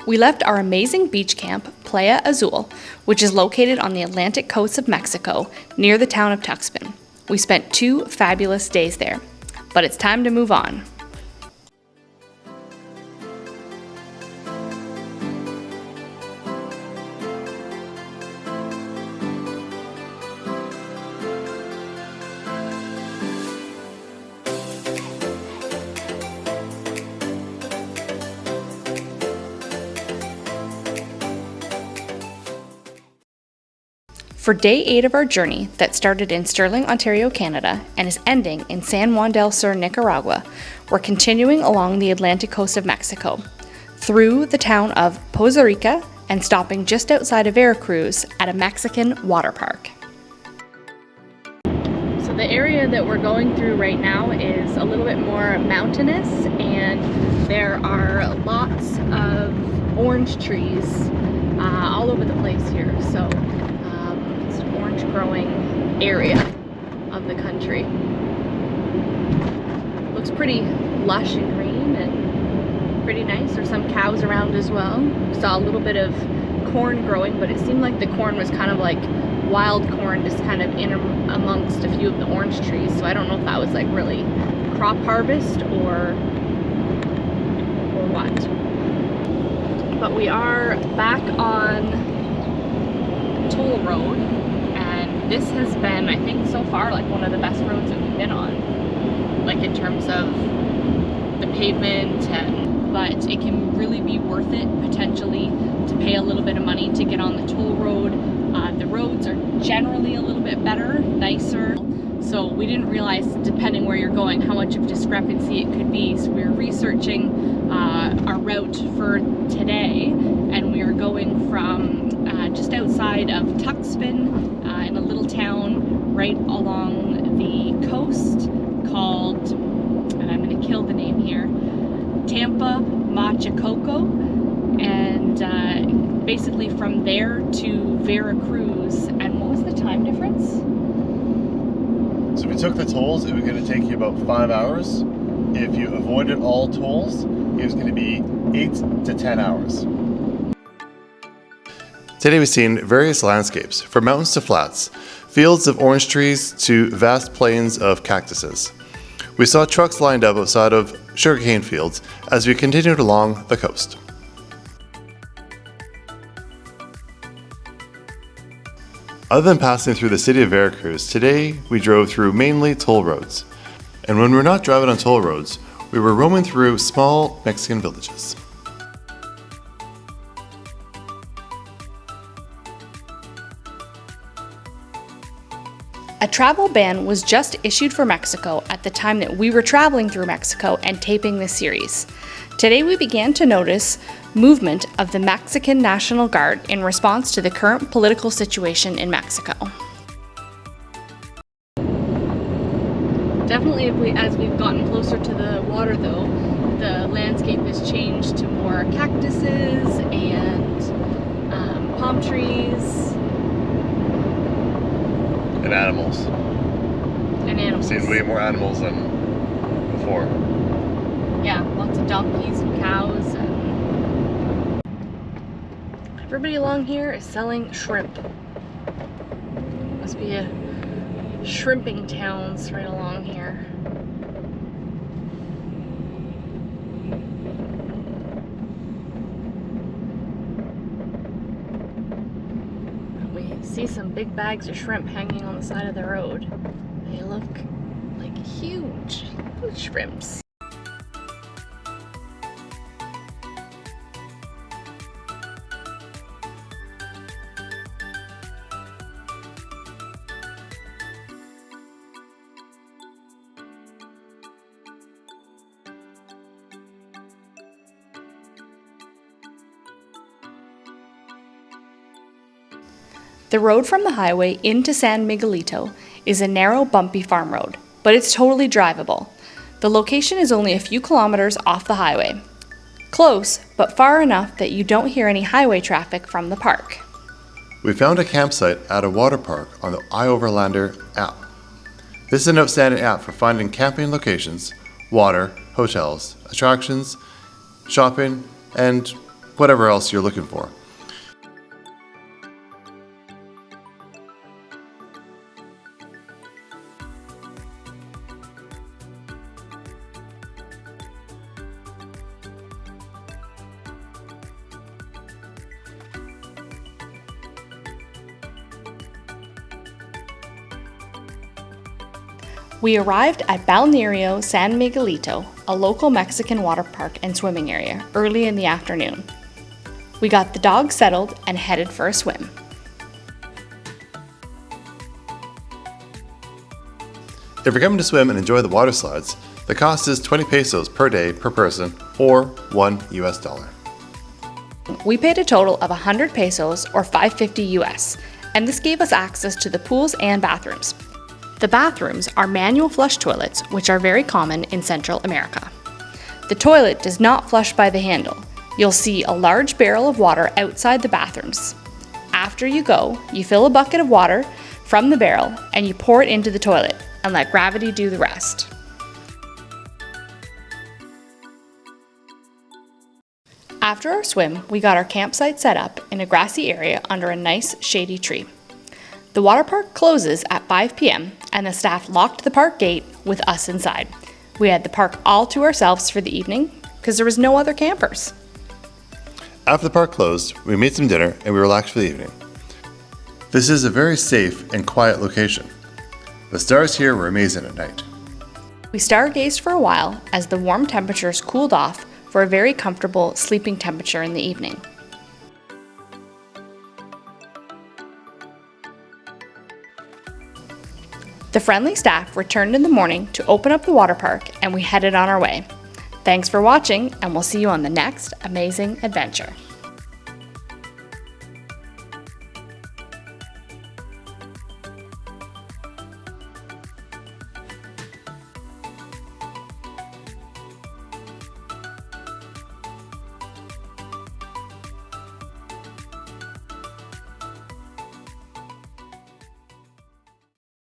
We left our amazing beach camp, Playa Azul, which is located on the Atlantic coast of Mexico, near the town of Tuxpan. We spent 2 fabulous days there, but it's time to move on. For day 8 of our journey that started in Sterling, Ontario, Canada, and is ending in San Juan del Sur, Nicaragua, we're continuing along the Atlantic coast of Mexico, through the town of Poza Rica, and stopping just outside of Veracruz at a Mexican water park. So the area that we're going through right now is a little bit more mountainous, and there are lots of orange trees all over the place here. So orange growing area of the country. Looks pretty lush and green and pretty nice. There's some cows around as well. Saw a little bit of corn growing, but it seemed like the corn was kind of like wild corn, just kind of in amongst a few of the orange trees. So I don't know if that was like really crop harvest or what. But we are back on toll road. This has been, I think, so far, like one of the best roads that we've been on, like in terms of the pavement, but it can really be worth it potentially to pay a little bit of money to get on the toll road. The roads are generally a little bit better, nicer, so we didn't realize, depending where you're going, how much of a discrepancy it could be. So we were researching our route for today, and we are going from just outside of Tuxpan, in a little town right along the coast called, and I'm going to kill the name here, Tampa Machacoco, and basically from there to Veracruz. And what was the time difference? So if we took the tolls, it was going to take you about 5 hours. If you avoided all tolls, it was going to be 8 to 10 hours. Today we've seen various landscapes, from mountains to flats, fields of orange trees to vast plains of cactuses. We saw trucks lined up outside of sugarcane fields as we continued along the coast. Other than passing through the city of Veracruz, today we drove through mainly toll roads. And when we're not driving on toll roads, we were roaming through small Mexican villages. A travel ban was just issued for Mexico at the time that we were traveling through Mexico and taping this series. Today we began to notice movement of the Mexican National Guard in response to the current political situation in Mexico. Definitely as we've gotten closer to the water though, the landscape has changed to more cactuses and palm trees. And animals. And animals. I've seen way more animals than before. Yeah, lots of donkeys and cows. And everybody along here is selling shrimp. Must be a shrimping towns right along here. See some big bags of shrimp hanging on the side of the road. They look like huge shrimps. The road from the highway into San Miguelito is a narrow, bumpy farm road, but it's totally drivable. The location is only a few kilometers off the highway. Close, but far enough that you don't hear any highway traffic from the park. We found a campsite at a water park on the iOverlander app. This is an outstanding app for finding camping locations, water, hotels, attractions, shopping, and whatever else you're looking for. We arrived at Balneario SAN MIGUELITO, a local Mexican water park and swimming area, early in the afternoon. We got the dogs settled and headed for a swim. If you're coming to swim and enjoy the water slides, the cost is 20 pesos per day per person, or $1 US. We paid a total of 100 pesos or $5.50 US, and this gave us access to the pools and bathrooms. The bathrooms are manual flush toilets, which are very common in Central America. The toilet does not flush by the handle. You'll see a large barrel of water outside the bathrooms. After you go, you fill a bucket of water from the barrel and you pour it into the toilet and let gravity do the rest. After our swim, we got our campsite set up in a grassy area under a nice shady tree. The water park closes at 5 p.m. and the staff locked the park gate with us inside. We had the park all to ourselves for the evening because there was no other campers. After the park closed, we made some dinner and we relaxed for the evening. This is a very safe and quiet location. The stars here were amazing at night. We stargazed for a while as the warm temperatures cooled off for a very comfortable sleeping temperature in the evening. The friendly staff returned in the morning to open up the water park and we headed on our way. Thanks for watching, and we'll see you on the next amazing adventure.